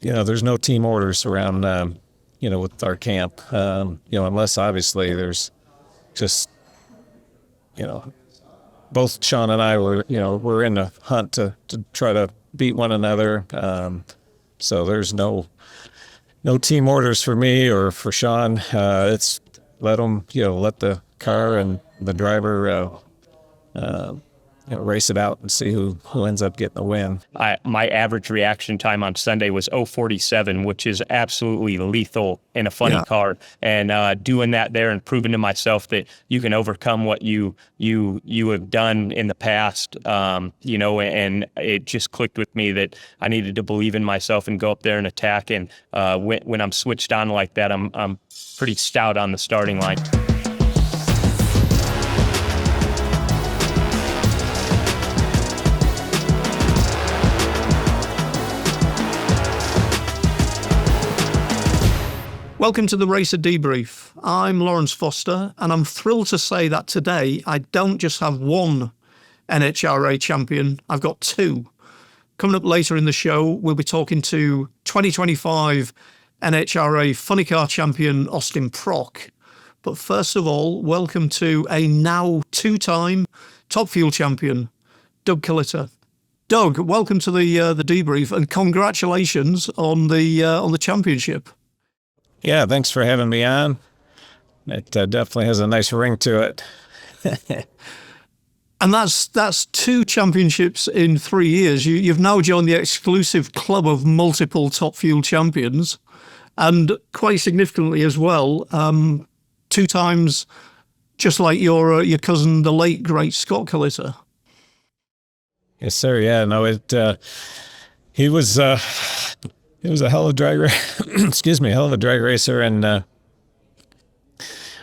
there's no team orders around, with our camp, unless obviously there's just, both Sean and I we're in a hunt to try to beat one another. So there's no team orders for me or for Sean. It's let the car and the driver, race it out and see who ends up getting the win. My average reaction time on Sunday was 0:47, which is absolutely lethal in a funny car. And doing that there and proving to myself that you can overcome what you have done in the past, and it just clicked with me that I needed to believe in myself and go up there and attack. And when I'm switched on like that, I'm pretty stout on the starting line. Welcome to the RACER Debrief. I'm Lawrence Foster, and I'm thrilled to say that today I don't just have one NHRA champion, I've got two. Coming up later in the show, we'll be talking to 2025 NHRA Funny Car champion Austin Prock. But first of all, welcome to a now two-time Top Fuel champion, Doug Kalitta. Doug, welcome to the debrief, and congratulations on the championship. Yeah, thanks for having me on. It definitely has a nice ring to it. And that's two championships in 3 years. You've now joined the exclusive club of multiple Top Fuel champions, and quite significantly as well, 2 times, just like your cousin, the late great Scott Kalitta. Yes, sir. Yeah, no, he was a hell of a drag hell of a drag racer, and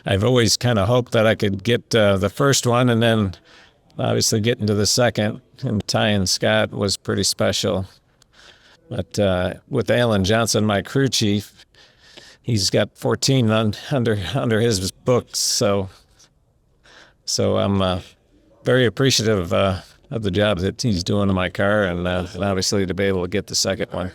I've always kind of hoped that I could get the first one, and then obviously getting to the second and tying Scott was pretty special. But with Alan Johnson, my crew chief, he's got 14 under his books, so I'm very appreciative of the job that he's doing in my car, and obviously to be able to get the second one.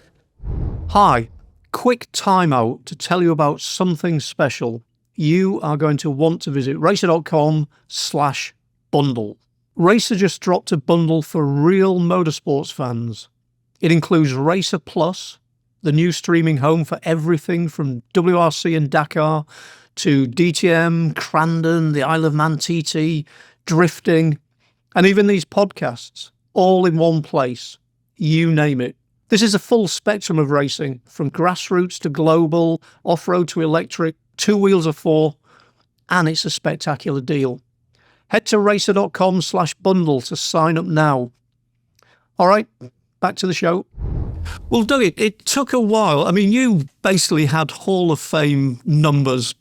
Hi, quick timeout to tell you about something special. You are going to want to visit racer.com/bundle. Racer just dropped a bundle for real motorsports fans. It includes Racer Plus, the new streaming home for everything from WRC and Dakar to DTM, Crandon, the Isle of Man TT, drifting, and even these podcasts, all in one place. You name it. This is a full spectrum of racing, from grassroots to global, off-road to electric, 2 wheels or 4, and it's a spectacular deal. Head to racer.com/bundle to sign up now. All right, back to the show. Well, Doug, it took a while. I mean, you basically had Hall of Fame numbers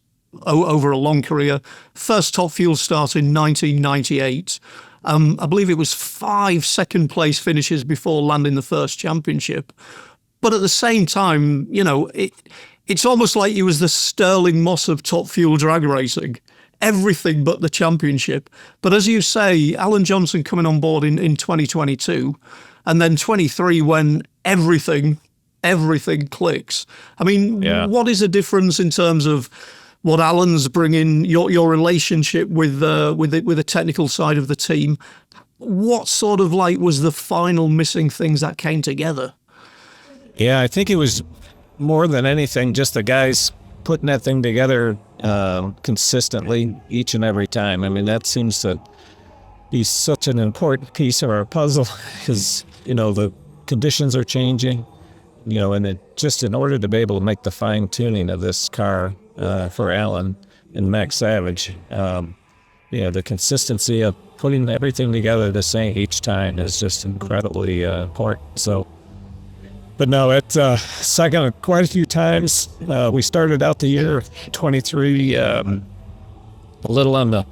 over a long career. First Top Fuel start in 1998. I believe it was 5 second-place finishes before landing the first championship. But at the same time, it's almost like you was the Sterling Moss of Top Fuel drag racing. Everything but the championship. But as you say, Alan Johnson coming on board in 2022, and then 23 when everything clicks. I mean, What is the difference in terms of what Alan's bringing, your relationship with the technical side of the team? What sort of was the final missing things that came together? Yeah, I think it was more than anything just the guys putting that thing together consistently each and every time. I mean, that seems to be such an important piece of our puzzle because, the conditions are changing, and just in order to be able to make the fine tuning of this car for Alan and Max Savage, the consistency of putting everything together the same each time is just incredibly important. So, but no, it's second quite a few times. We started out the year 23 a little on the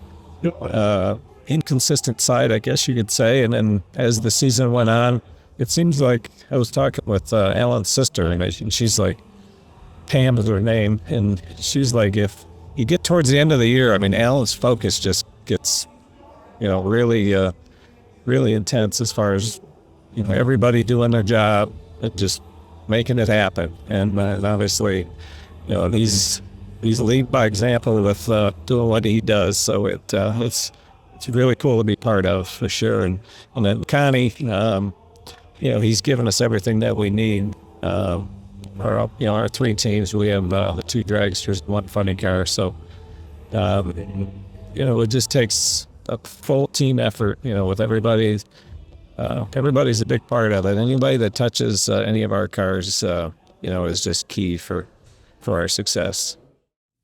inconsistent side, I guess you could say, and then as the season went on, it seems like I was talking with Alan's sister, and she's like, Pam is her name, and she's like, if you get towards the end of the year, I mean, Alan's focus just gets, really intense as far as, everybody doing their job. It just, making it happen. And obviously, you know, he's lead by example with doing what he does. So it's really cool to be part of, for sure. And then Connie, you know, he's given us everything that we need. Our 3 teams, we have the 2 dragsters, 1 funny car. So, you know, it just takes a full team effort, you know, with everybody. Everybody's a big part of it. Anybody that touches any of our cars, you know, is just key for our success.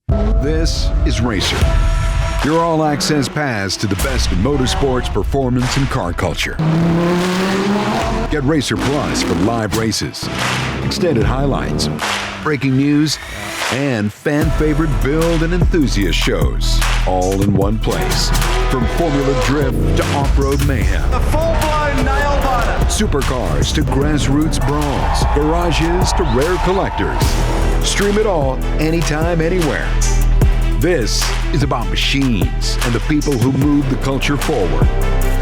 This is RACER, your all-access pass to the best in motorsports, performance, and car culture. Get RACER Plus for live races, extended highlights, breaking news, and fan-favorite build and enthusiast shows, all in one place. From Formula Drift to off-road mayhem. A full-blown nail-biter. Supercars to grassroots brawls. Garages to rare collectors. Stream it all, anytime, anywhere. This is about machines and the people who move the culture forward.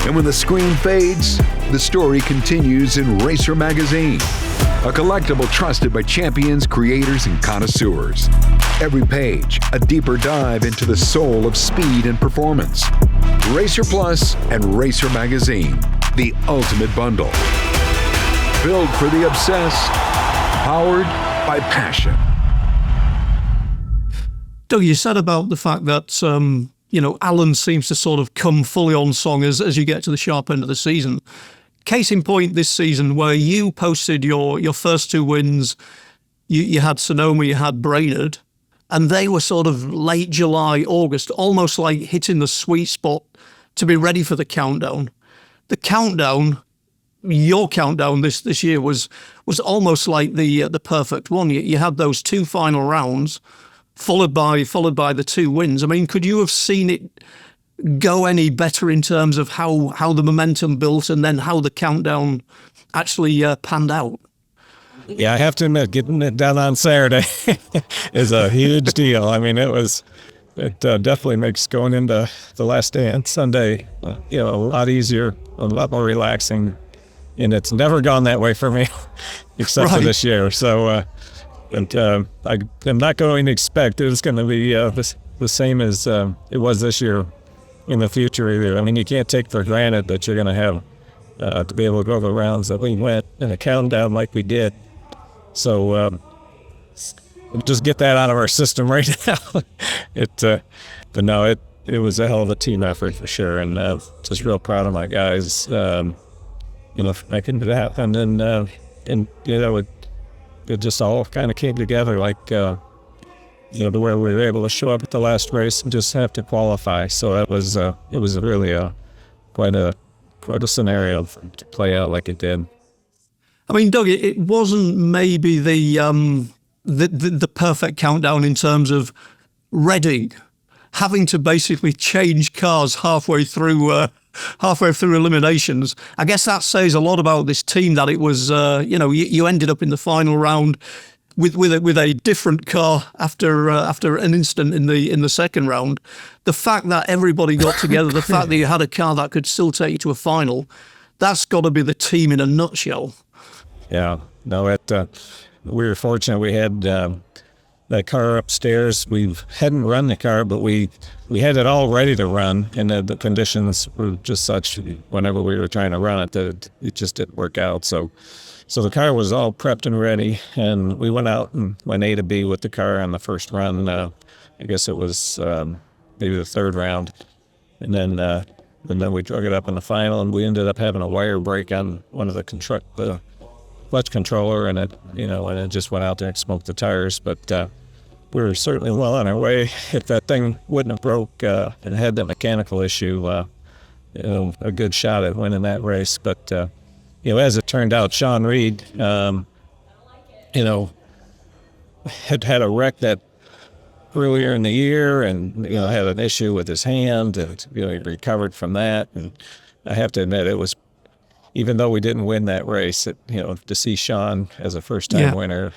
And when the screen fades, the story continues in RACER Magazine, a collectible trusted by champions, creators, and connoisseurs. Every page, a deeper dive into the soul of speed and performance. RACER Plus and RACER Magazine, the ultimate bundle. Built for the obsessed, powered by passion. Doug, you said about the fact that, you know, Alan seems to sort of come fully on song as you get to the sharp end of the season. Case in point this season, where you posted your first 2 wins, you had Sonoma, you had Brainerd, and they were sort of late July, August, almost like hitting the sweet spot to be ready for the countdown. The countdown, your countdown this year was almost like the perfect one. You had those 2 final rounds, followed by the 2 wins. I mean, could you have seen it go any better in terms of how the momentum built and then how the countdown actually panned out? Yeah, I have to admit, getting it done on Saturday is a huge deal. I mean, it definitely makes going into the last day on Sunday, you know, a lot easier, a lot more relaxing, and it's never gone that way for me, except for this year. So, I'm not going to expect it's going to be the same as it was this year in the future either. I mean, you can't take for granted that you're going to have to be able to go the rounds that we went in a countdown like we did. So just get that out of our system right now. But no, it was a hell of a team effort for sure, and just real proud of my guys. You know, for making it happen, and you know, it just all kind of came together like, you know, the way we were able to show up at the last race and just have to qualify. So that was, it was really quite a scenario to play out like it did. I mean, Doug, it wasn't maybe the perfect countdown in terms of Reading having to basically change cars halfway through eliminations. I guess that says a lot about this team, that it was, you know, you ended up in the final round with a different car after an incident in the second round. The fact that everybody got together, the fact that you had a car that could still take you to a final, that's got to be the team in a nutshell. Yeah, no, we were fortunate. We had that car upstairs. We hadn't run the car, but we had it all ready to run, and the conditions were just such whenever we were trying to run it that it just didn't work out. So the car was all prepped and ready, and we went out and went A to B with the car on the first run. I guess it was maybe the 3rd round, and then we drug it up in the final, and we ended up having a wire break on one of the clutch controller, and it just went out there and smoked the tires. But we were certainly well on our way. If that thing wouldn't have broke and had that mechanical issue, you know, a good shot at winning that race. But you know, as it turned out, Sean Reed, you know, had a wreck that earlier in the year, and you know, had an issue with his hand, and you know, he recovered from that. And I have to admit, it was, even though we didn't win that race, you know, to see Sean as a first-time winner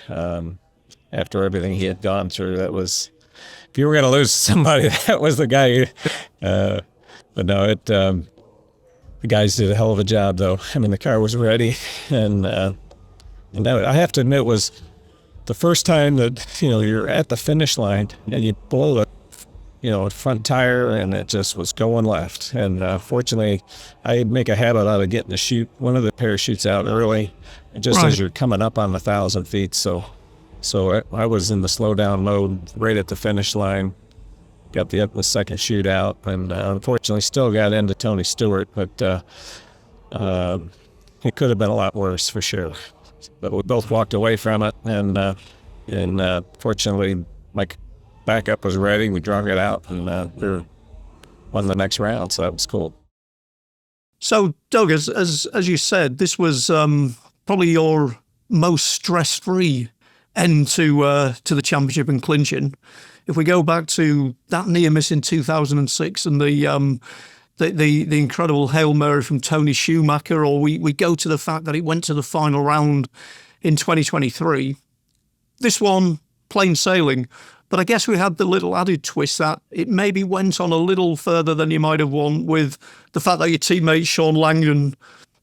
after everything he had gone through, that was, if you were going to lose somebody, that was the guy. But no, the guys did a hell of a job, though. I mean, the car was ready, and And that, I have to admit, was the first time that, you're at the finish line and you blow a front tire and it just was going left. And fortunately, I make a habit out of getting to shoot one of the parachutes out early, just as you're coming up on 1,000 feet. So I was in the slow down mode right at the finish line, got the second chute out, and unfortunately still got into Tony Stewart, but it could have been a lot worse for sure. But we both walked away from it, and fortunately my backup was ready. We drug it out, and we won the next round, so that was cool. So, Doug, as you said, this was probably your most stress-free end to the championship and clinching. If we go back to that near miss in 2006 and the incredible Hail Mary from Tony Schumacher, or we go to the fact that it went to the final round in 2023, this one, plain sailing. But I guess we had the little added twist that it maybe went on a little further than you might have won, with the fact that your teammate Sean Langdon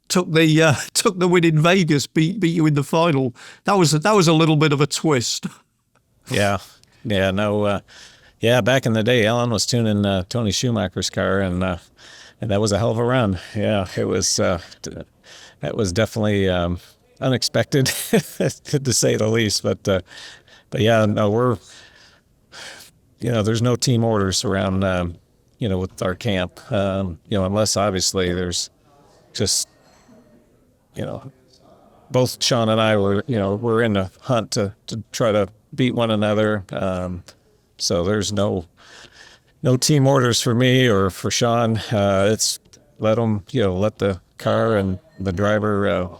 took the win in Vegas, beat you in the final. That was a little bit of a twist. Yeah. Back in the day, Alan was tuning Tony Schumacher's car, and that was a hell of a run. Yeah, it was. That was definitely unexpected, to say the least. But yeah, no, we're. There's no team orders around, with our camp, unless obviously there's just, both Sean and I we're in the hunt to try to beat one another. So there's no team orders for me or for Sean. It's let the car and the driver,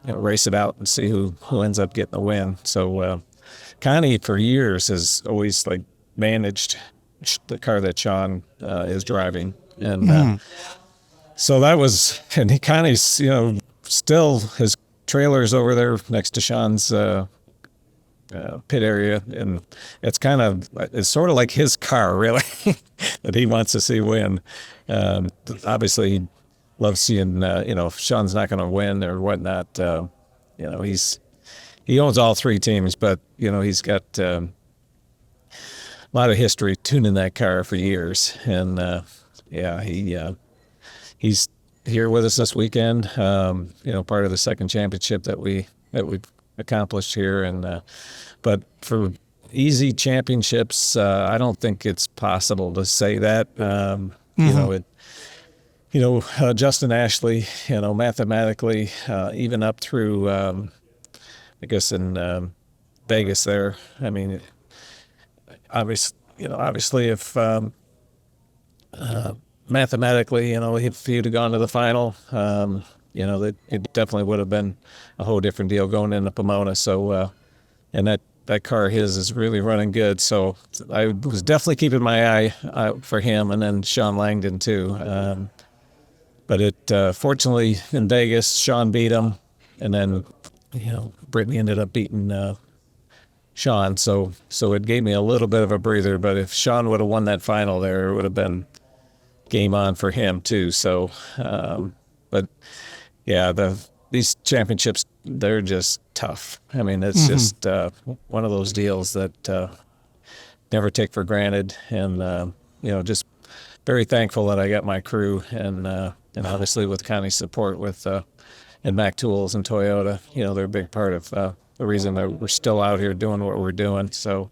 race it out and see who ends up getting the win. So, Connie for years has always managed the car that Sean is driving, and so that was, and he Connie's still his trailer's over there next to Sean's pit area, and it's sort of like his car really that he wants to see win. Obviously, he loves seeing if Sean's not going to win or whatnot. He owns all three teams, but he's got a lot of history tuning that car for years, and he's here with us this weekend. Part of the second championship that we've accomplished here, and but for easy championships, I don't think it's possible to say that. Justin Ashley, mathematically, even up through. I guess in Vegas there. I mean, obviously if mathematically, if he'd have gone to the final, that it definitely would have been a whole different deal going into Pomona. So, and that car of his is really running good. So I was definitely keeping my eye out for him, and then Sean Langdon too. But fortunately in Vegas, Sean beat him, and then Brittany ended up beating Sean, so it gave me a little bit of a breather. But if Sean would have won that final there, it would have been game on for him too. So, but yeah, these championships, they're just tough. I mean, it's just one of those deals that never take for granted, and just very thankful that I got my crew, and obviously with Connie's support with. And Mac Tools and Toyota, they're a big part of the reason that we're still out here doing what we're doing. So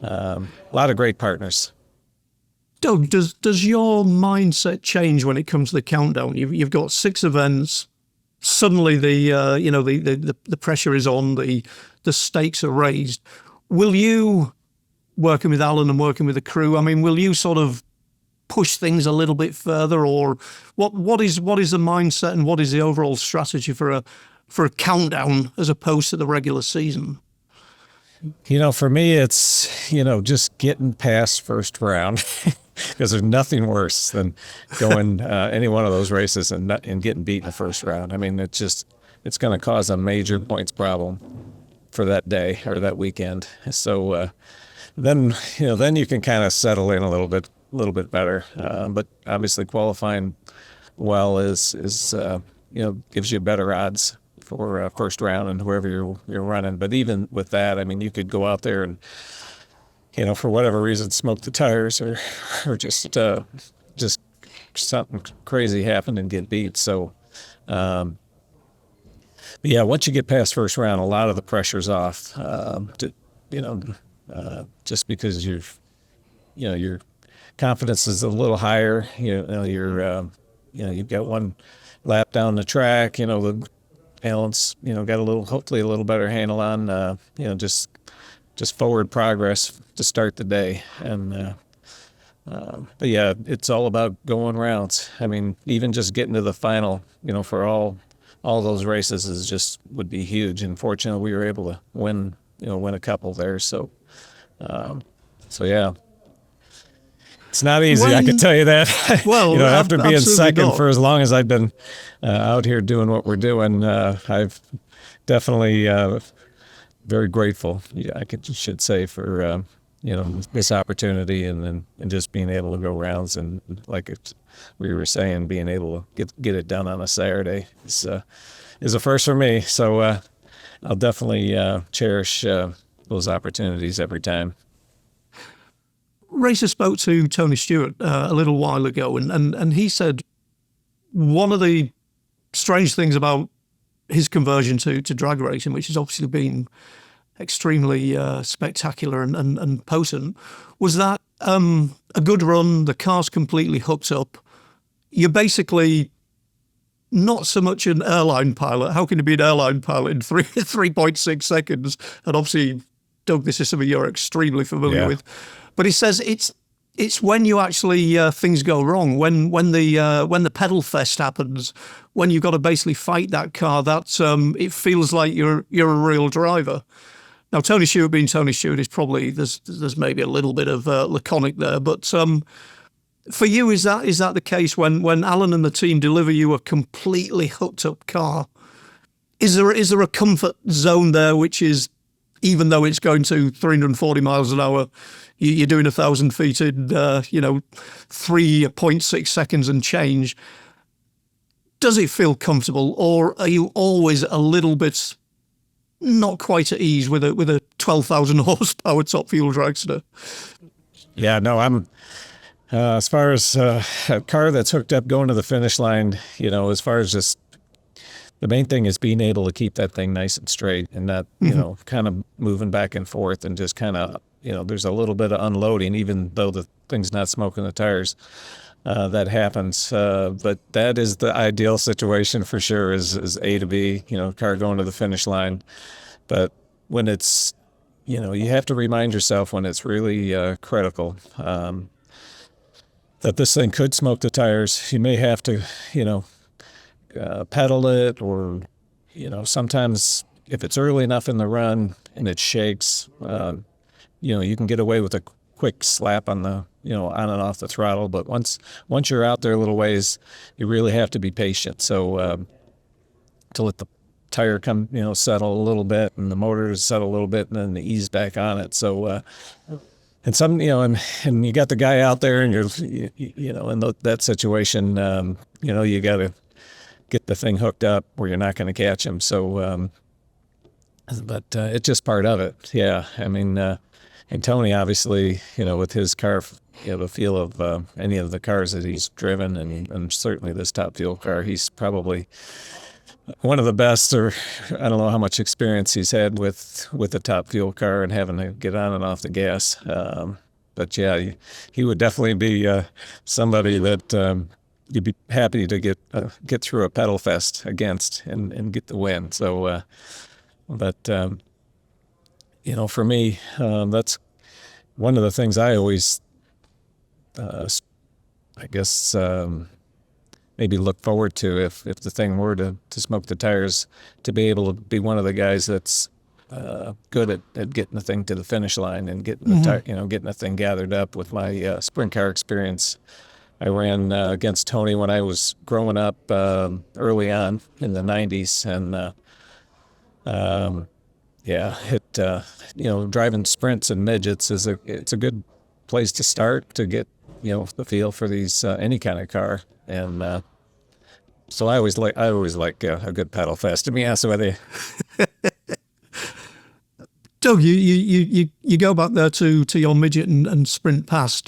a lot of great partners. Doug, does your mindset change when it comes to the countdown? You've got 6 events. Suddenly the pressure is on, the stakes are raised. Will you, working with Alan and working with the crew, will you sort of push things a little bit further, or what is the mindset and what is the overall strategy for a countdown as opposed to the regular season? For me, it's just getting past first round, because there's nothing worse than going any one of those races and getting beat in the first round. It's going to cause a major points problem for that day or that weekend. So then you can kind of settle in a little bit better. But obviously qualifying well is gives you better odds for first round and whoever you're running. But even with that, I mean, you could go out there and, for whatever reason, smoke the tires or just something crazy happen and get beat. So, yeah, once you get past first round, a lot of the pressure's off. Just because your confidence is a little higher. You've got one lap down the track. The balance. Got hopefully a little better handle on. Just forward progress to start the day. And but yeah, it's all about going rounds. I mean, even just getting to the final, for all those races would be huge. And fortunately, we were able to win a couple there. So yeah. It's not easy, I can tell you that. Well, after being second not. for as long as I've been out here doing what we're doing, I've definitely very grateful, should say, for this opportunity and just being able to go rounds and we were saying, being able to get it done on a Saturday is a first for me. So I'll definitely cherish those opportunities every time. Racer spoke to Tony Stewart a little while ago, and he said one of the strange things about his conversion to drag racing, which has obviously been extremely spectacular and potent, was that a good run, the car's completely hooked up. You're basically not so much an airline pilot. How can you be an airline pilot in 3.6 seconds? And obviously, Doug, this is something you're extremely familiar with. But he says it's when you actually things go wrong, when the pedal fest happens, when you've got to basically fight that car. That it feels like you're a real driver. Now, Tony Stewart being Tony Stewart is probably there's maybe a little bit of laconic there, but for you, is that the case when Alan and the team deliver you a completely hooked up car? Is there a comfort zone there, which is, even though it's going to 340 miles an hour, you're doing 1,000 feet in 3.6 seconds and change? Does it feel comfortable, or are you always a little bit not quite at ease with a 12,000 horsepower top fuel dragster? Yeah, no, I'm as far as a car that's hooked up going to the finish line. As far as just the main thing is being able to keep that thing nice and straight and not kind of moving back and forth and just kind of there's a little bit of unloading, even though the thing's not smoking the tires. That happens, but that is the ideal situation for sure. Is A to B, car going to the finish line. But when it's, you have to remind yourself when it's really critical that this thing could smoke the tires. You may have to, pedal it, or sometimes if it's early enough in the run and it shakes, you can get away with a quick slap on the on and off the throttle. But once you're out there a little ways, you really have to be patient. So to let the tire come settle a little bit and the motor settle a little bit, and then ease back on it. So and some and you got the guy out there, and you're in that situation, you got to get the thing hooked up where you're not going to catch him. So but it's just part of it. Yeah, I mean, and Tony obviously, with his car, the feel of any of the cars that he's driven, and certainly this top fuel car, he's probably one of the best, or I don't know how much experience he's had with a top fuel car and having to get on and off the gas. But yeah, he would definitely be somebody that you'd be happy to get through a pedal fest against and get the win. So, but for me, that's one of the things I always, I guess, maybe look forward to if the thing were to smoke the tires, to be able to be one of the guys that's good at getting the thing to the finish line and getting getting the thing gathered up. With my sprint car experience, I ran against Tony when I was growing up early on in the 90s, and driving sprints and midgets it's a good place to start to get the feel for these any kind of car. And So I always like a good pedal fest, to be honest with you. Doug, you go back there to your midget and sprint past.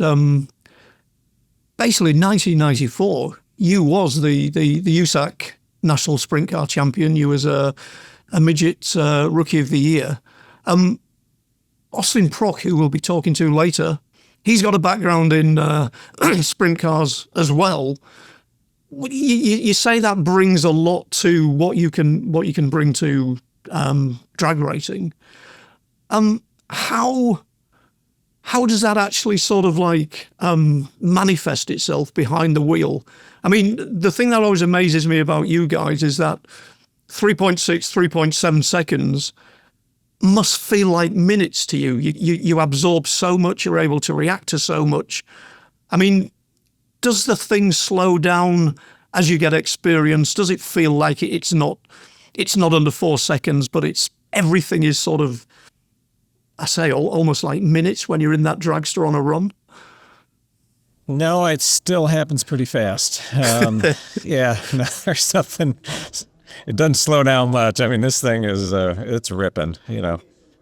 Basically, in 1994, you was the USAC National Sprint Car Champion. You was a midget Rookie of the Year. Austin Prock, who we'll be talking to later, he's got a background in sprint cars as well. You say that brings a lot to what you can bring to drag racing. How does that actually sort of like manifest itself behind the wheel? I mean, the thing that always amazes me about you guys is that 3.6, 3.7 seconds must feel like minutes to you. You absorb so much, you're able to react to so much. I mean, does the thing slow down as you get experience? Does it feel like it's not under 4 seconds, but everything is sort of, I say, almost like minutes when you're in that dragster on a run? No, it still happens pretty fast. Yeah, no, there's something. It doesn't slow down much. I mean, this thing is it's ripping.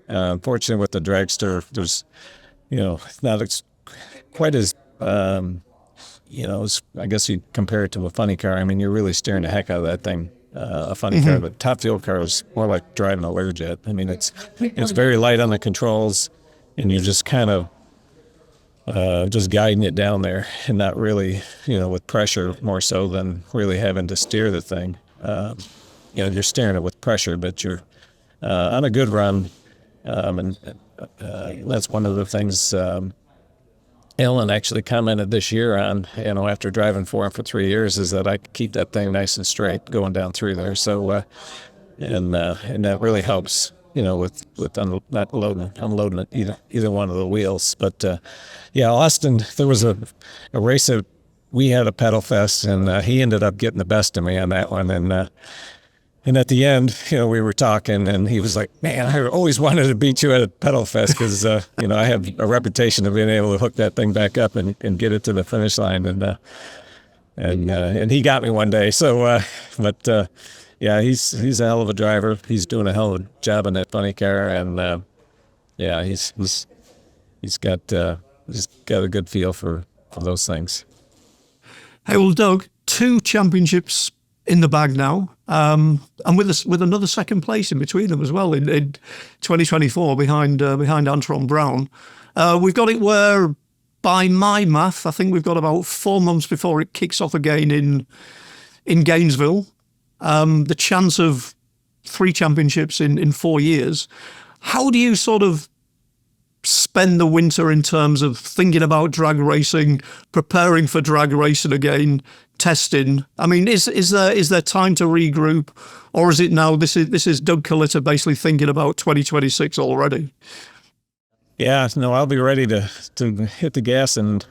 Unfortunately, with the dragster, there's it's not quite as I guess you compare it to a funny car. I mean, you're really steering the heck out of that thing. A funny car, but top fuel car is more like driving a Learjet. I mean, it's very light on the controls, and you're just kind of just guiding it down there, and not really, with pressure more so than really having to steer the thing. You're steering it with pressure, but you're on a good run, and that's one of the things Ellen actually commented this year on, after driving for him for 3 years, is that I could keep that thing nice and straight going down through there. So, and that really helps, with not unloading either one of the wheels. But Austin, there was a race that we had a pedal fest, and he ended up getting the best of me on that one. And at the end, we were talking, and he was like, "Man, I always wanted to beat you at a pedal fest because, I have a reputation of being able to hook that thing back up and get it to the finish line." And he got me one day. So, he's a hell of a driver. He's doing a hell of a job in that funny car, and he's got a good feel for those things. Hey, well, Doug, 2 championships in the bag now, and with another second place in between them as well in 2024 behind Antron Brown. We've got it where, by my math, I think we've got about 4 months before it kicks off again in Gainesville. The chance of 3 championships in 4 years. How do you sort of spend the winter in terms of thinking about drag racing, preparing for drag racing again, testing? I mean, is there time to regroup, or is it now this is Doug Kalitta basically thinking about 2026 already? Yeah, no, I'll be ready to hit the gas and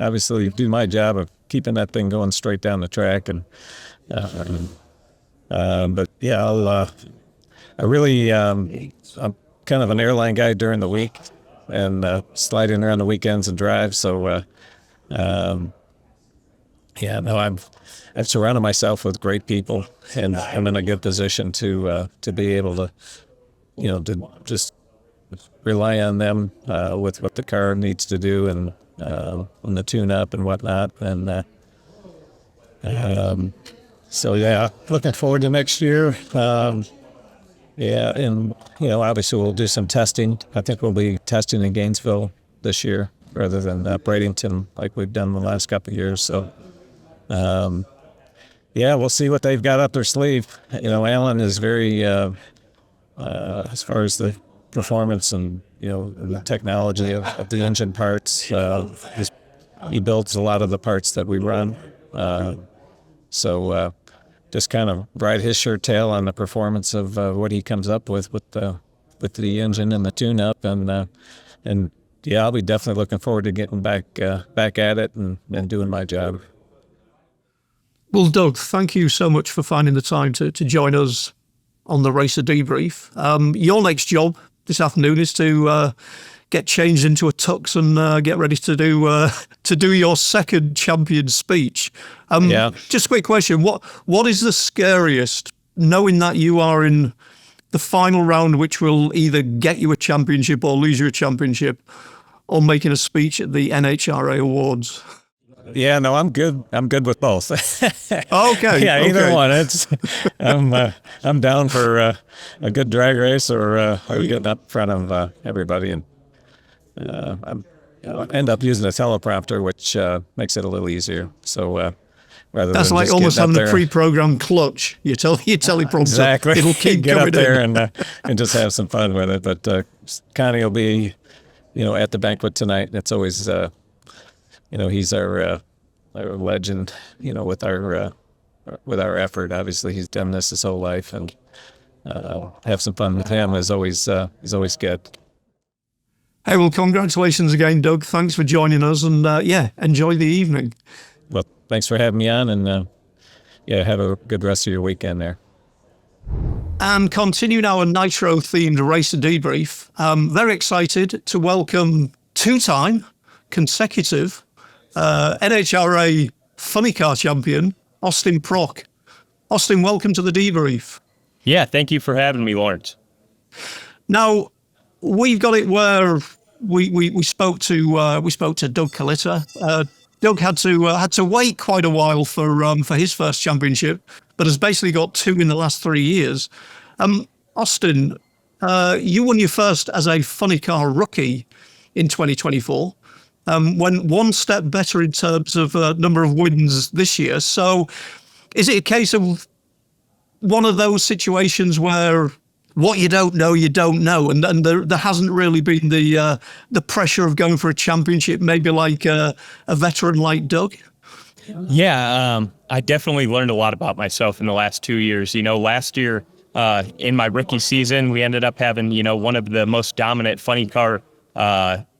obviously do my job of keeping that thing going straight down the track. But yeah, I'm kind of an airline guy during the week and slide in around the weekends and drive. So I've surrounded myself with great people, and I'm in a good position to be able to, to just rely on them with what the car needs to do and the tune-up and whatnot. And looking forward to next year. And obviously we'll do some testing. I think we'll be testing in Gainesville this year rather than Bradenton like we've done the last couple of years. So, we'll see what they've got up their sleeve. Alan is very, as far as the performance and, the technology of the engine parts, he builds a lot of the parts that we run. Just kind of ride his shirt tail on the performance of what he comes up with the engine and the tune-up, and I'll be definitely looking forward to getting back at it and doing my job. Well, Doug, thank you so much for finding the time to join us on the RACER Debrief. Your next job this afternoon is to get changed into a tux and get ready to do your second champion speech. Just a quick question: what is the scariest, knowing that you are in the final round, which will either get you a championship or lose you a championship, or making a speech at the NHRA awards? Yeah, no, I'm good. I'm good with both. Okay. Yeah, either one. I'm down for a good drag race or getting up in front of everybody, and I end up using a teleprompter, which makes it a little easier. So rather That's than like just almost getting up having a there, pre-programmed clutch. You tell your teleprompter, exactly, it'll keep get coming up there in. and just have some fun with it. But Connie will be, at the banquet tonight. It's always. He's our legend, with our effort. Obviously, he's done this his whole life, and have some fun with him is always good. Hey, well, congratulations again, Doug. Thanks for joining us, and enjoy the evening. Well, thanks for having me on, and have a good rest of your weekend there. And continuing our Nitro-themed RACER Debrief, very excited to welcome two-time consecutive NHRA funny car champion, Austin Prock. Austin, welcome to the debrief. Yeah, thank you for having me, Lawrence. Now, we've got it where we spoke to Doug Kalitta. Doug had to wait quite a while for his first championship, but has basically got two in the last 3 years. Austin, you won your first as a funny car rookie in 2024. Went one step better in terms of number of wins this year. So is it a case of one of those situations where what you don't know, and there hasn't really been the pressure of going for a championship, maybe like a veteran like Doug? Yeah, I definitely learned a lot about myself in the last 2 years. Last year in my rookie season, we ended up having, one of the most dominant funny car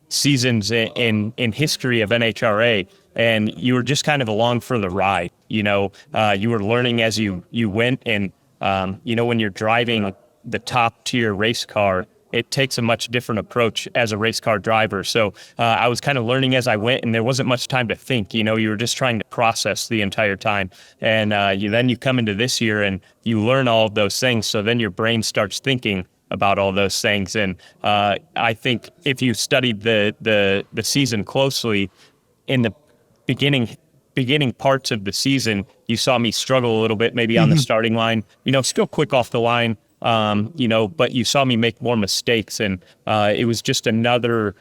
seasons in history of NHRA, and you were just kind of along for the ride. You were learning as you went, and when you're driving the top tier race car, it takes a much different approach as a race car driver. So I was kind of learning as I went, and there wasn't much time to think. You were just trying to process the entire time. And then you come into this year and you learn all of those things. So then your brain starts thinking about all those things. And I think if you studied the season closely, in the beginning parts of the season, you saw me struggle a little bit, maybe on the starting line, still quick off the line, but you saw me make more mistakes. And it was just another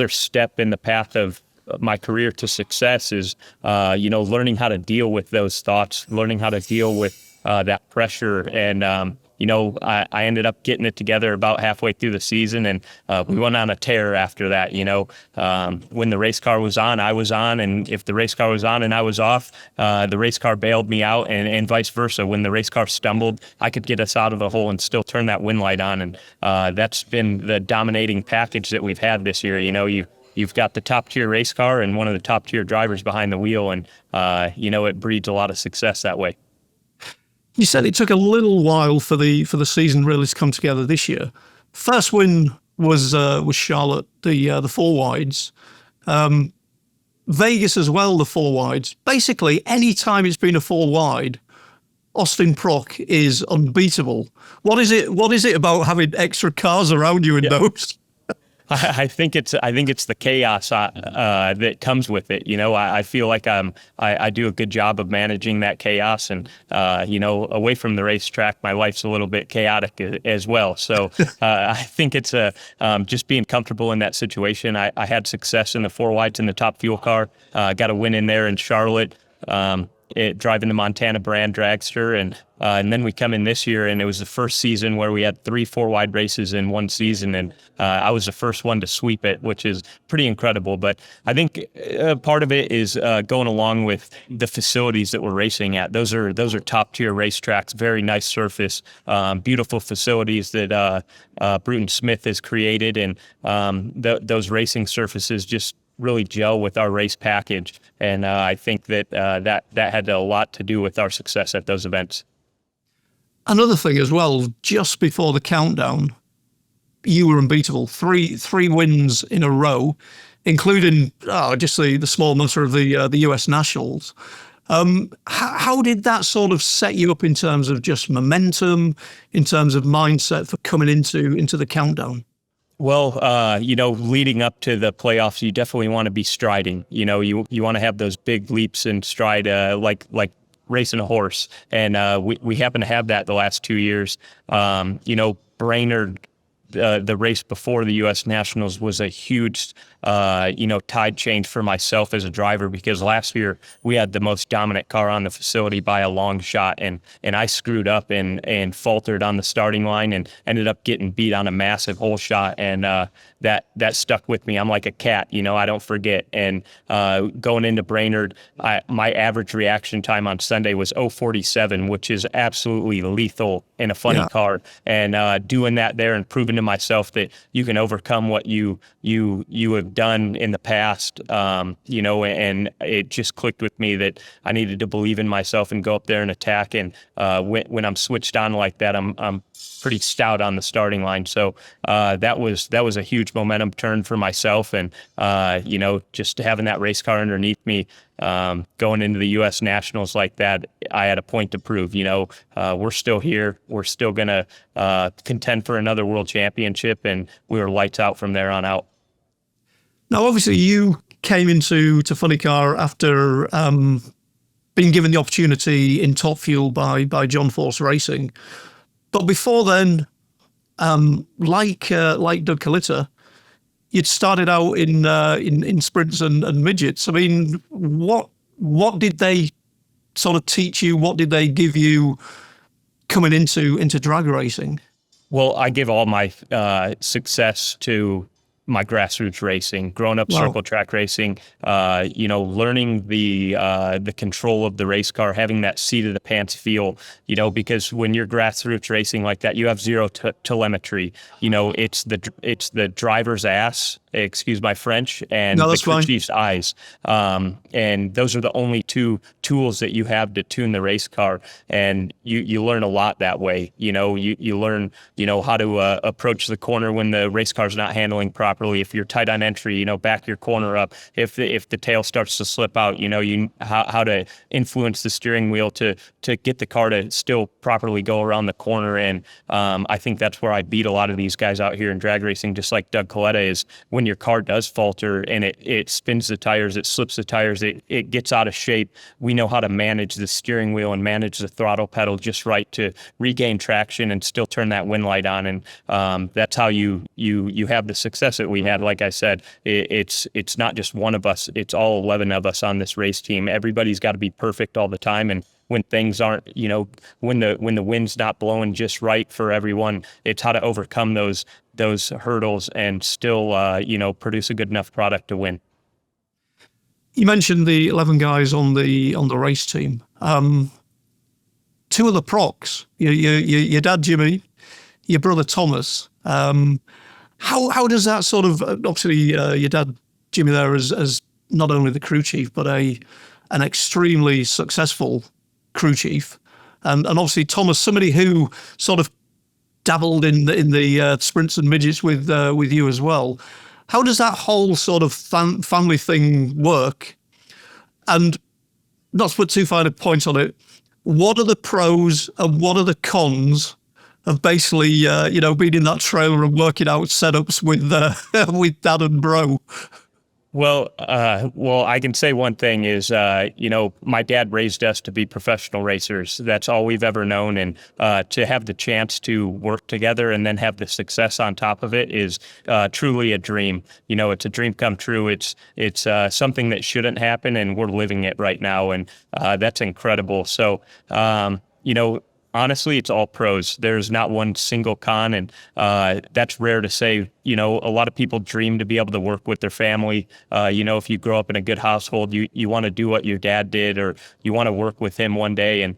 step in the path of my career to success is, learning how to deal with those thoughts, learning how to deal with that pressure. And, I ended up getting it together about halfway through the season, and we went on a tear after that. When the race car was on, I was on, and if the race car was on and I was off, the race car bailed me out, and vice versa. When the race car stumbled, I could get us out of the hole and still turn that win light on, and that's been the dominating package that we've had this year. You've got the top tier race car and one of the top tier drivers behind the wheel, and it breeds a lot of success that way. You said it took a little while for the season really to come together this year. First win was Charlotte, the four wides. Vegas as well, the four wides. Basically, any time it's been a four wide, Austin Prock is unbeatable. What is it about having extra cars around you in those? I think it's the chaos that comes with it. I feel like I do a good job of managing that chaos, and away from the racetrack, my life's a little bit chaotic as well. So I think it's just being comfortable in that situation. I had success in the four wides in the top fuel car. Got a win in there in Charlotte. Driving the Montana brand dragster, and then we come in this year, and it was the first season where we had 3 4-wide races in one season, and I was the first one to sweep it, which is pretty incredible. But I think part of it is going along with the facilities that we're racing at. Those are top tier racetracks, very nice surface, beautiful facilities that Bruton Smith has created, and those racing surfaces just really gel with our race package, and I think that had a lot to do with our success at those events. Another thing as well, just before the countdown, you were unbeatable. Three wins in a row, including just the small matter of the US Nationals. How did that sort of set you up in terms of just momentum, in terms of mindset for coming into the countdown? Well, leading up to the playoffs, you definitely want to be striding. You want to have those big leaps in stride, like racing a horse. And we happen to have that the last 2 years. Brainerd, the race before the U.S. Nationals was a huge, tide change for myself as a driver, because last year we had the most dominant car on the facility by a long shot, and I screwed up and faltered on the starting line and ended up getting beat on a massive hole shot, and that stuck with me. I'm like a cat, I don't forget. And going into Brainerd, my average reaction time on Sunday was 0:47, which is absolutely lethal in a funny car. And doing that there and proving to myself that you can overcome what you have done in the past, and it just clicked with me that I needed to believe in myself and go up there and attack. And when I'm switched on like that, I'm pretty stout on the starting line. So that was a huge momentum turn for myself. And, just having that race car underneath me, going into the U.S. Nationals like that, I had a point to prove. We're still here. We're still going to contend for another world championship, and we were lights out from there on out. Now, obviously, you came into Funny Car after being given the opportunity in Top Fuel by John Force Racing. But before then, like Doug Kalitta, you'd started out in sprints and midgets. I mean, what did they sort of teach you? What did they give you coming into drag racing? Well, I give all my success to my grassroots racing, growing up circle track racing, learning the control of the race car, having that seat of the pants feel, because when you're grassroots racing like that, you have zero telemetry. It's the driver's ass, excuse my French, and the crew chief's eyes. And those are the only two tools that you have to tune the race car. And you learn a lot that way. You learn, how to approach the corner when the race car's not handling properly. If you're tight on entry, back your corner up. If the tail starts to slip out, how to influence the steering wheel to get the car to still properly go around the corner. And I think that's where I beat a lot of these guys out here in drag racing, just like Doug Kalitta, is when your car does falter and it spins the tires, it slips the tires, it gets out of shape. We know how to manage the steering wheel and manage the throttle pedal just right to regain traction and still turn that wind light on. And that's how you have the success that we had. Like I said, it's not just one of us, it's all 11 of us on this race team. Everybody's got to be perfect all the time. And when things aren't, when the wind's not blowing just right for everyone, it's how to overcome those hurdles and still, produce a good enough product to win. You mentioned the 11 guys on the race team. Two of the Procks, your dad Jimmy, your brother Thomas. How does that sort of, obviously your dad Jimmy there as not only the crew chief but an extremely successful crew chief, and obviously Thomas, somebody who sort of dabbled in the sprints and midgets with you as well. How does that whole sort of family thing work? And not to put too fine a point on it, what are the pros and what are the cons of basically being in that trailer and working out setups with dad and bro? Well, I can say one thing is, my dad raised us to be professional racers. That's all we've ever known. And to have the chance to work together and then have the success on top of it is truly a dream. It's a dream come true. It's something that shouldn't happen, and we're living it right now. And that's incredible. So, honestly, it's all pros. There's not one single con, and that's rare to say. A lot of people dream to be able to work with their family. If you grow up in a good household, you want to do what your dad did, or you want to work with him one day, and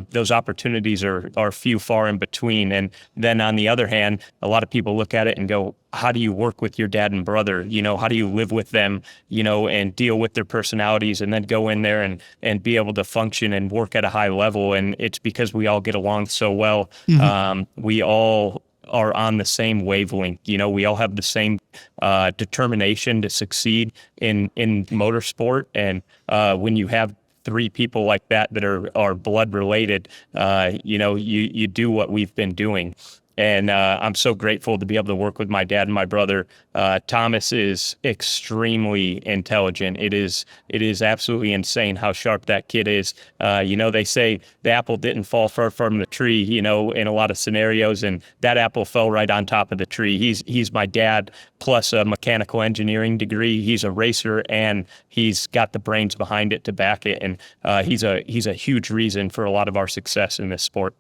those opportunities are few far in between. And then on the other hand, a lot of people look at it and go, how do you work with your dad and brother? How do you live with them, and deal with their personalities, and then go in there and be able to function and work at a high level? And it's because we all get along so well. Mm-hmm. We all are on the same wavelength. We all have the same determination to succeed in motorsport. And when you have three people like that are blood related, you do what we've been doing. And I'm so grateful to be able to work with my dad and my brother. Thomas is extremely intelligent. It is absolutely insane how sharp that kid is. They say the apple didn't fall far from the tree, in a lot of scenarios, and that apple fell right on top of the tree. He's my dad plus a mechanical engineering degree. He's a racer, and he's got the brains behind it to back it. And he's a huge reason for a lot of our success in this sport.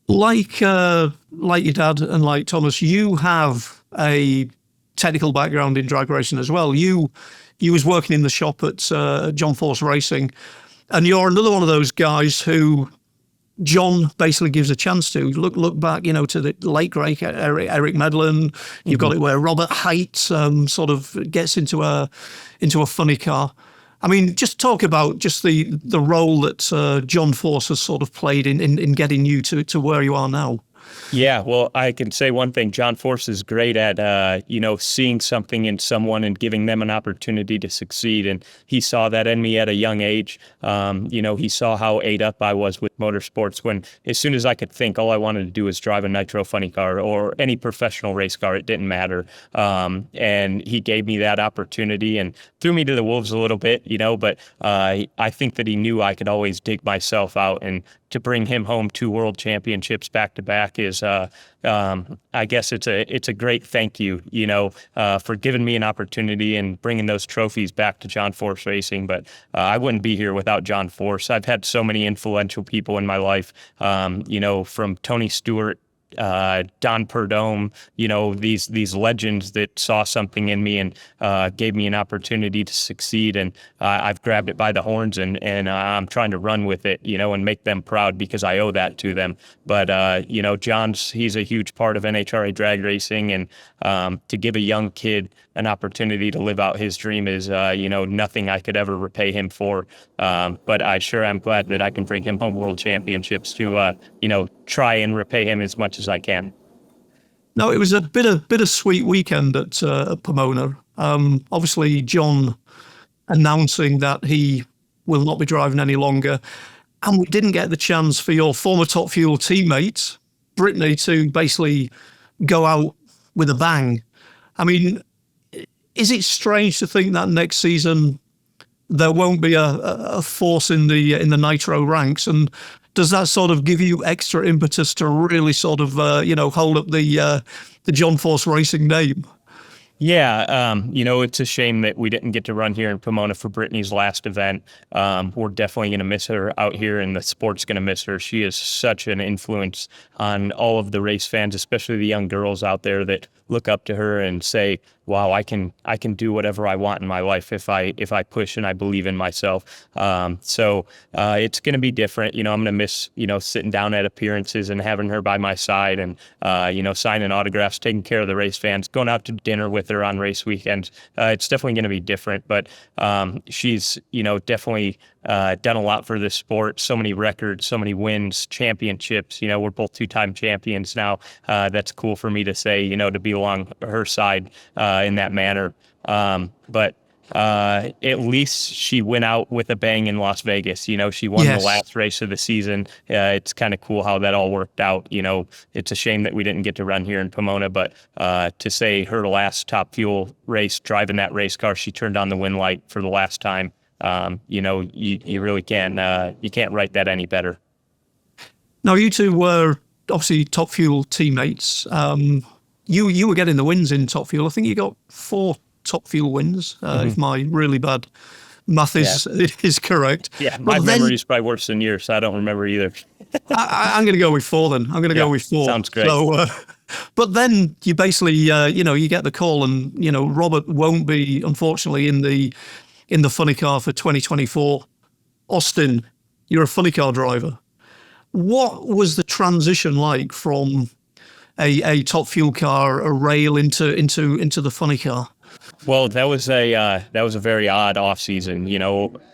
Like your dad and like Thomas, you have a technical background in drag racing as well. You was working in the shop at John Force Racing, and you're another one of those guys who John basically gives a chance to. Look back, to the late great Eric Medlin. You've got it where Robert Haight sort of gets into a funny car. I mean, just talk about just the role that John Force has sort of played in getting you to where you are now. Yeah, well, I can say one thing. John Force is great at, seeing something in someone and giving them an opportunity to succeed. And he saw that in me at a young age. He saw how ate up I was with motorsports when as soon as I could think, all I wanted to do was drive a nitro funny car or any professional race car. It didn't matter. And he gave me that opportunity and threw me to the wolves a little bit, but I think that he knew I could always dig myself out, and to bring him home 2 world championships back to back is, I guess it's a great thank you, for giving me an opportunity and bringing those trophies back to John Force Racing. But I wouldn't be here without John Force. I've had so many influential people in my life, from Tony Stewart, Don Perdome, these legends that saw something in me and gave me an opportunity to succeed. And I've grabbed it by the horns and I'm trying to run with it, and make them proud because I owe that to them. But, he's a huge part of NHRA drag racing, and to give a young kid an opportunity to live out his dream is, nothing I could ever repay him for. But I sure am glad that I can bring him home world championships to, try and repay him as much as I can. No, it was a bittersweet weekend at Pomona. Obviously, John announcing that he will not be driving any longer, and we didn't get the chance for your former Top Fuel teammate, Brittany, to basically go out with a bang. I mean, is it strange to think that next season there won't be a force in the nitro ranks, and does that sort of give you extra impetus to really sort of hold up the John Force Racing name? Yeah, it's a shame that we didn't get to run here in Pomona for Brittany's last event. We're definitely going to miss her out here, and the sport's going to miss her. She is such an influence on all of the race fans, especially the young girls out there that look up to her and say, wow, I can do whatever I want in my life if I push and I believe in myself. So it's going to be different. I'm going to miss, sitting down at appearances and having her by my side and, signing autographs, taking care of the race fans, going out to dinner with her on race weekends. It's definitely going to be different, but she's, definitely done a lot for this sport. So many records, so many wins, championships. We're both 2-time champions now. That's cool for me to say, to be along her side in that manner. But at least she went out with a bang in Las Vegas. She won the last race of the season. It's kind of cool how that all worked out. It's a shame that we didn't get to run here in Pomona, but to say her last Top Fuel race, driving that race car, she turned on the win light for the last time. You really can't, you can't write that any better. Now, you two were obviously Top Fuel teammates. You were getting the wins in Top Fuel. I think you got 4 Top Fuel wins, if my really bad math is correct. Yeah, my memory is probably worse than yours, so I don't remember either. I'm going to go with 4 then. I'm going to go with 4. Sounds great. So, but then you basically, you get the call, and Robert won't be, unfortunately, in the funny car for 2024. Austin, you're a funny car driver. What was the transition like from a Top Fuel car, a rail into the funny car? Well, that was a very odd off season.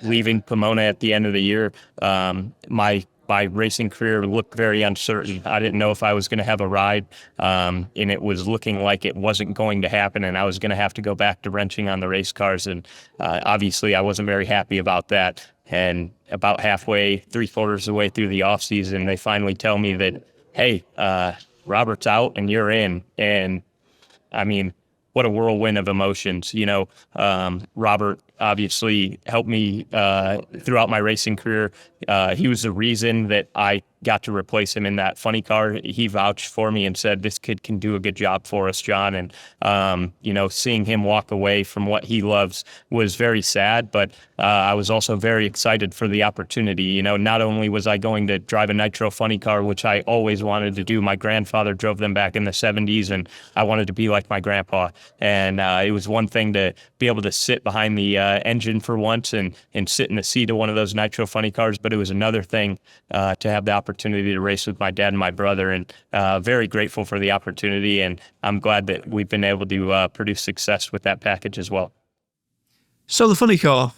Leaving Pomona at the end of the year. My my racing career looked very uncertain. I didn't know if I was going to have a ride, and it was looking like it wasn't going to happen, and I was going to have to go back to wrenching on the race cars. And obviously, I wasn't very happy about that. And about halfway, 3/4 of the way through the off season, they finally tell me that, hey, Robert's out and you're in. And I mean, what a whirlwind of emotions. Robert obviously helped me throughout my racing career. He was the reason that I got to replace him in that funny car. He vouched for me and said, this kid can do a good job for us, John. And, seeing him walk away from what he loves was very sad, but I was also very excited for the opportunity. Not only was I going to drive a nitro funny car, which I always wanted to do. My grandfather drove them back in the 70s, and I wanted to be like my grandpa. And it was one thing to be able to sit behind the engine for once and sit in the seat of one of those nitro funny cars, but it was another thing to have the opportunity to race with my dad and my brother, and very grateful for the opportunity, and I'm glad that we've been able to produce success with that package as well. So the funny car,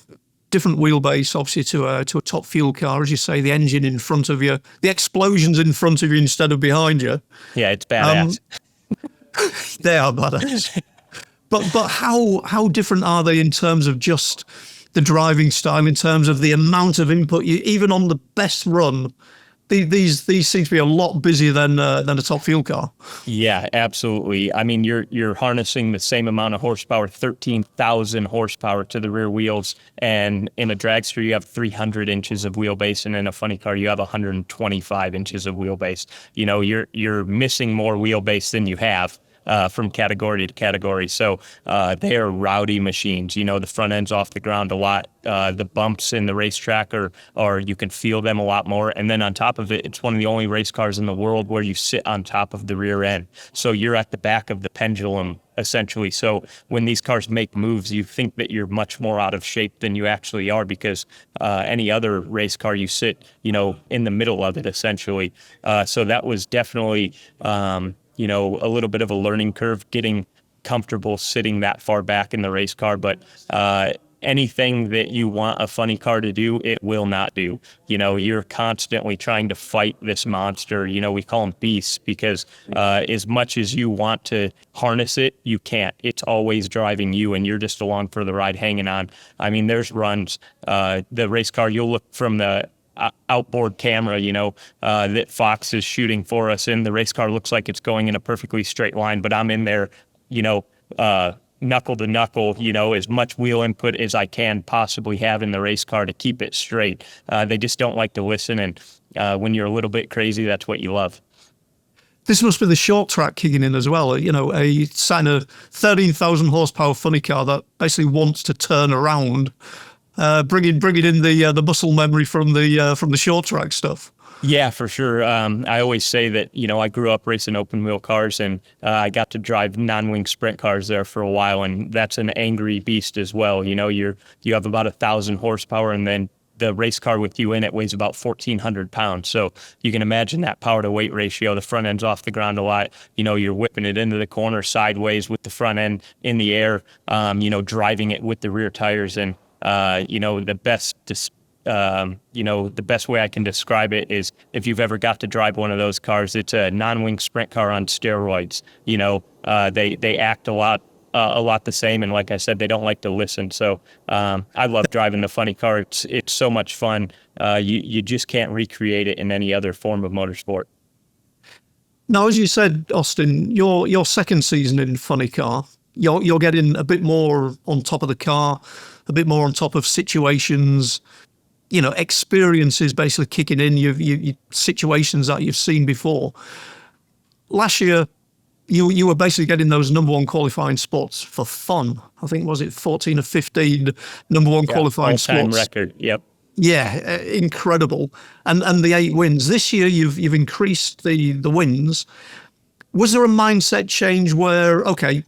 different wheelbase, obviously, to a top fuel car, as you say, the engine in front of you, the explosions in front of you instead of behind you. Yeah, it's badass. They are badass. But how different are they in terms of just the driving style, in terms of the amount of input? Even on the best run, these seem to be a lot busier than a top fuel car. Yeah, absolutely. I mean, you're harnessing the same amount of horsepower, 13,000 horsepower to the rear wheels, and in a dragster you have 300 inches of wheelbase, and in a funny car you have 125 inches of wheelbase. You're missing more wheelbase than you have. From category to category. So they are rowdy machines. The front end's off the ground a lot. The bumps in the racetrack are you can feel them a lot more. And then on top of it, it's one of the only race cars in the world where you sit on top of the rear end. So you're at the back of the pendulum, essentially. So when these cars make moves, you think that you're much more out of shape than you actually are, because any other race car, you sit, in the middle of it, essentially. So that was definitely a little bit of a learning curve, getting comfortable sitting that far back in the race car. But anything that you want a funny car to do, it will not do. You're constantly trying to fight this monster. We call them beasts, because as much as you want to harness it, you can't. It's always driving you, and you're just along for the ride, hanging on. I mean, there's runs. The race car, you'll look from the outboard camera, that Fox is shooting for us, and the race car looks like it's going in a perfectly straight line, but I'm in there, knuckle to knuckle, as much wheel input as I can possibly have in the race car to keep it straight. They just don't like to listen, and when you're a little bit crazy, that's what you love. This must be the short track kicking in as well. A 13,000 horsepower funny car that basically wants to turn around. Bringing in the muscle memory from the short track stuff. Yeah, for sure. I always say that, I grew up racing open wheel cars, and I got to drive non-wing sprint cars there for a while, and that's an angry beast as well. You have about 1,000 horsepower, and then the race car with you in it weighs about 1,400 pounds. So you can imagine that power to weight ratio. The front end's off the ground a lot. You're whipping it into the corner sideways with the front end in the air, driving it with the rear tires. And the best way I can describe it is, if you've ever got to drive one of those cars, it's a non-wing sprint car on steroids. They act a lot the same, and like I said, they don't like to listen. So I love driving the funny car. It's so much fun. You just can't recreate it in any other form of motorsport. Now, as you said, Austin, your second season in funny car, you're getting a bit more on top of the car, a bit more on top of situations, experiences basically kicking in, you situations that you've seen before. Last year, you were basically getting those number one qualifying spots for fun. I think, was it 14 or 15 number one qualifying spots? All-time record, yep. Yeah, incredible. And the 8 wins. This year, you've increased the wins. Was there a mindset change where, okay,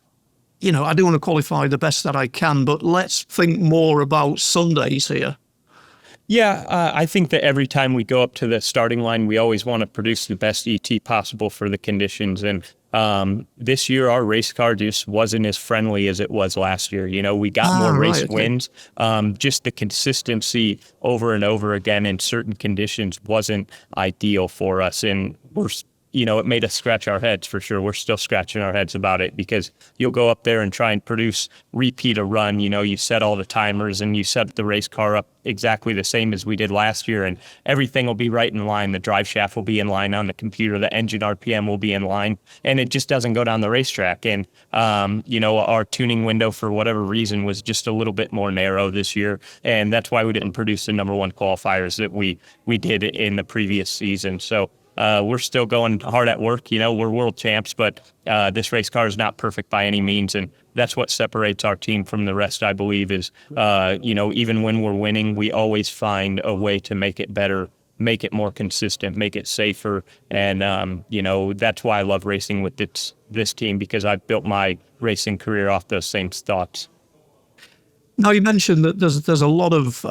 I do want to qualify the best that I can, but let's think more about Sundays here? Yeah, I think that every time we go up to the starting line, we always want to produce the best ET possible for the conditions. And this year, our race car just wasn't as friendly as it was last year. You know, we got more race wins. Just the consistency over and over again in certain conditions wasn't ideal for us. And it made us scratch our heads for sure. We're still scratching our heads about it because you'll go up there and try and repeat a run. You know, you set all the timers and you set the race car up exactly the same as we did last year, and everything will be right in line. The drive shaft will be in line on the computer. The engine RPM will be in line, and it just doesn't go down the racetrack. And, our tuning window for whatever reason was just a little bit more narrow this year, and that's why we didn't produce the number one qualifiers that we did in the previous season. So, we're still going hard at work. You know, we're world champs, but this race car is not perfect by any means. And that's what separates our team from the rest, I believe, is, even when we're winning, we always find a way to make it better, make it more consistent, make it safer. And, that's why I love racing with this team, because I've built my racing career off those same thoughts. Now, you mentioned that there's a lot of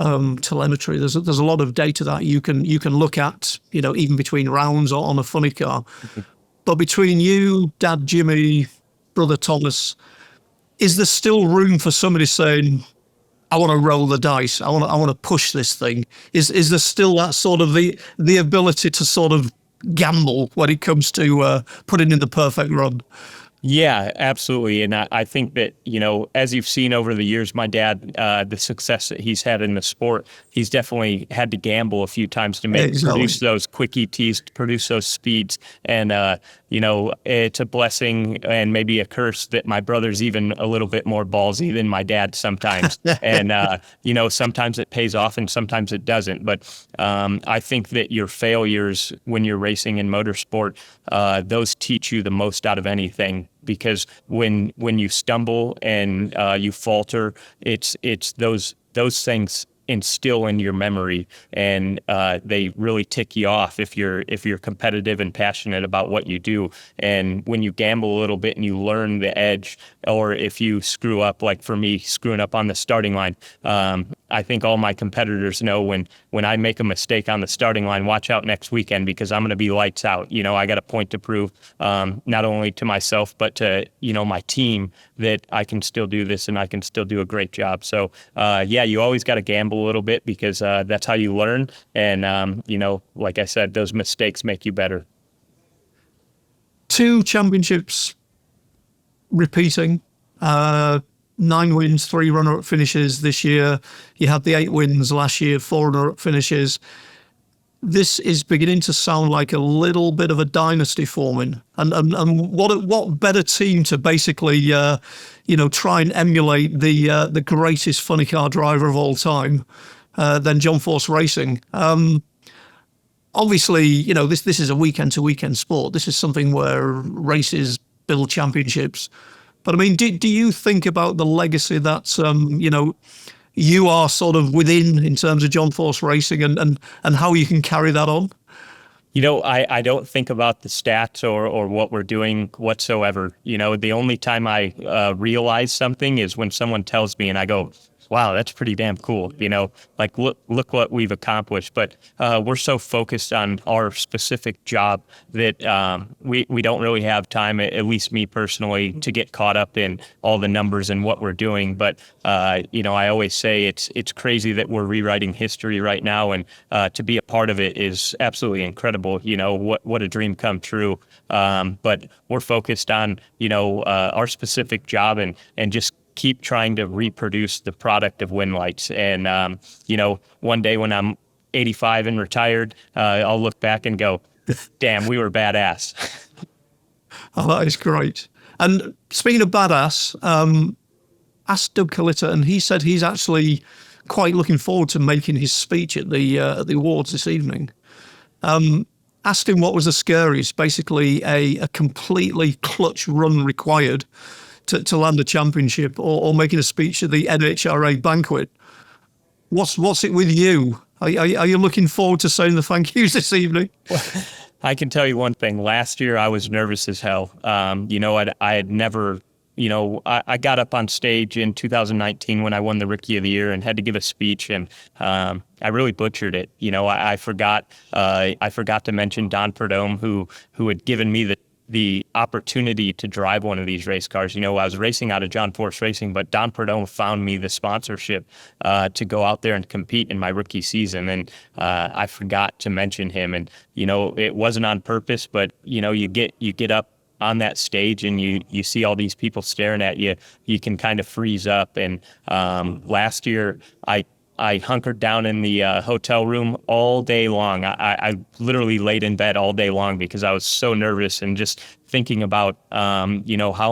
telemetry. There's a lot of data that you can look at, even between rounds or on a funny car. But between you, Dad Jimmy, Brother Thomas, is there still room for somebody saying, I want to roll the dice, I want to push this thing? Is there still that sort of the ability to sort of gamble when it comes to putting in the perfect run? Yeah, absolutely. And I think that, as you've seen over the years, my dad, the success that he's had in the sport, he's definitely had to gamble a few times to produce those quick ETs, to produce those speeds. And, it's a blessing and maybe a curse that my brother's even a little bit more ballsy than my dad sometimes. And, sometimes it pays off and sometimes it doesn't. But I think that your failures when you're racing in motorsport, those teach you the most out of anything. Because when you stumble and you falter, it's those things instill in your memory, and they really tick you off if you're competitive and passionate about what you do. And when you gamble a little bit and you learn the edge, or if you screw up, like for me, screwing up on the starting line, I think all my competitors know when I make a mistake on the starting line, watch out next weekend, because I'm going to be lights out. I got a point to prove, not only to myself, but to, my team, that I can still do this and I can still do a great job. So, you always got to gamble a little bit, because that's how you learn. And, like I said, those mistakes make you better. 2 championships repeating, 9 wins, 3 runner-up finishes this year. You had the 8 wins last year, 4 runner-up finishes. This is beginning to sound like a little bit of a dynasty forming. And what better team to basically, try and emulate the greatest funny car driver of all time than John Force Racing. Obviously, this is a weekend-to-weekend sport. This is something where races build championships. But I mean, do you think about the legacy that, you are sort of within in terms of John Force Racing and how you can carry that on? I don't think about the stats or what we're doing whatsoever. The only time I realize something is when someone tells me and I go, wow, that's pretty damn cool. Like look what we've accomplished. But we're so focused on our specific job that we don't really have time, at least me personally, to get caught up in all the numbers and what we're doing. But I always say it's crazy that we're rewriting history right now, and to be a part of it is absolutely incredible. What a dream come true. But we're focused on our specific job and just keep trying to reproduce the product of Winlights. And, one day when I'm 85 and retired, I'll look back and go, damn, we were badass. Oh, that is great. And speaking of badass, asked Doug Kalitta, and he said he's actually quite looking forward to making his speech at the awards this evening. Asked him what was the scariest, basically a completely clutch run required to land a championship, or making a speech at the NHRA banquet. What's it with you? Are you looking forward to saying the thank yous this evening? I can tell you one thing. Last year, I was nervous as hell. I had never I got up on stage in 2019 when I won the Rookie of the Year and had to give a speech, and I really butchered it. I forgot to mention Don Perdome, who had given me the opportunity to drive one of these race cars. I was racing out of John Force Racing, but Don Perdome found me the sponsorship to go out there and compete in my rookie season, and I forgot to mention him. And it wasn't on purpose, but you get up on that stage and you see all these people staring at you, you can kind of freeze up. And last year I hunkered down in the hotel room all day long. I literally laid in bed all day long because I was so nervous and just thinking about, how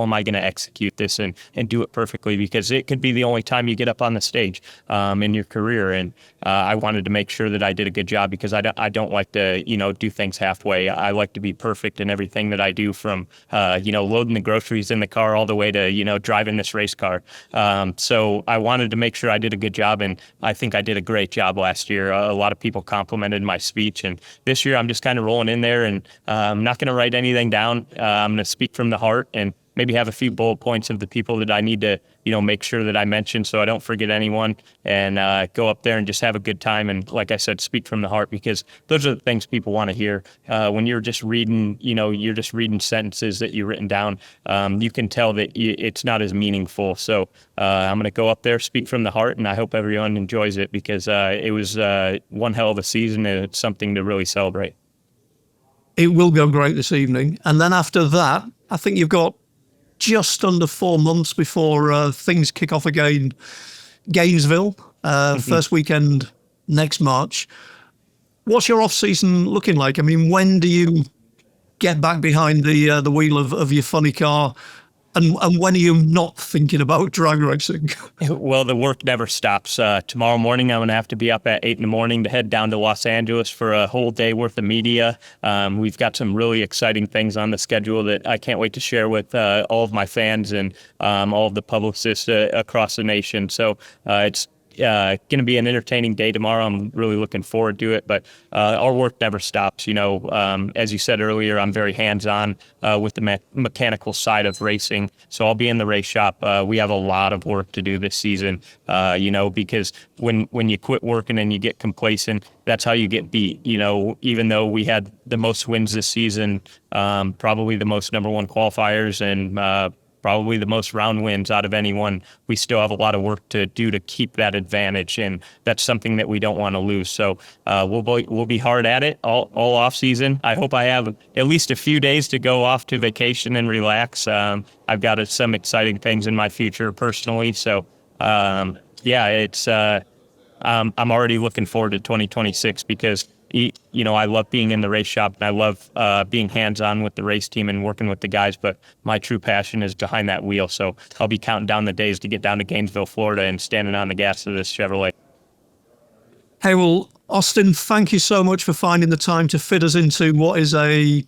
am I going to execute this and do it perfectly, because it could be the only time you get up on the stage in your career. And I wanted to make sure that I did a good job, because I don't like to, do things halfway. I like to be perfect in everything that I do, from, loading the groceries in the car all the way to, driving this race car. So I wanted to make sure I did a good job, and I think I did a great job last year. A lot of people complimented my speech, and this year I'm just kind of rolling in there, and I'm not going to write anything down. I'm going to speak from the heart and maybe have a few bullet points of the people that I need to, make sure that I mention so I don't forget anyone, and go up there and just have a good time. And like I said, speak from the heart, because those are the things people want to hear. When you're just reading, sentences that you've written down, you can tell that it's not as meaningful. So I'm going to go up there, speak from the heart, and I hope everyone enjoys it, because it was one hell of a season, and it's something to really celebrate. It will go great this evening. And then after that, I think you've got just under 4 months before things kick off again. Gainesville, first weekend next March. What's your off-season looking like? I mean, when do you get back behind the wheel of your funny car? And when are you not thinking about drag racing? Well, the work never stops. Tomorrow morning, I'm going to have to be up at 8 a.m. to head down to Los Angeles for a whole day worth of media. We've got some really exciting things on the schedule that I can't wait to share with all of my fans and all of the publicists across the nation. So it's going to be an entertaining day tomorrow. I'm really looking forward to it, but our work never stops. As you said earlier, I'm very hands-on with the mechanical side of racing. So I'll be in the race shop. We have a lot of work to do this season, because when you quit working and you get complacent, that's how you get beat. Even though we had the most wins this season, probably the most number one qualifiers, and probably the most round wins out of anyone, we still have a lot of work to do to keep that advantage, and that's something that we don't want to lose. So we'll be hard at it all off season. I hope I have at least a few days to go off to vacation and relax. I've got some exciting things in my future personally. So it's I'm already looking forward to 2026, because I love being in the race shop, and I love being hands-on with the race team and working with the guys, but my true passion is behind that wheel. So I'll be counting down the days to get down to Gainesville, Florida, and standing on the gas of this Chevrolet. Hey, well, Austin, thank you so much for finding the time to fit us into what is a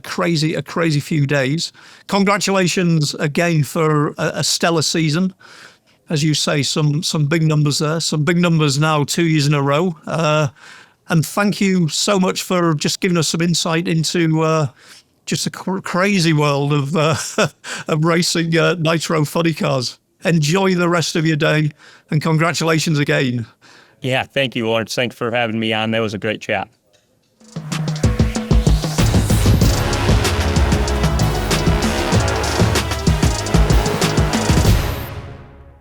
crazy few days. Congratulations again for a stellar season. As you say, some big numbers there, some big numbers now 2 years in a row. And thank you so much for just giving us some insight into just the crazy world of racing nitro funny cars. Enjoy the rest of your day, and congratulations again. Yeah, thank you, Lawrence. Thanks for having me on. That was a great chat.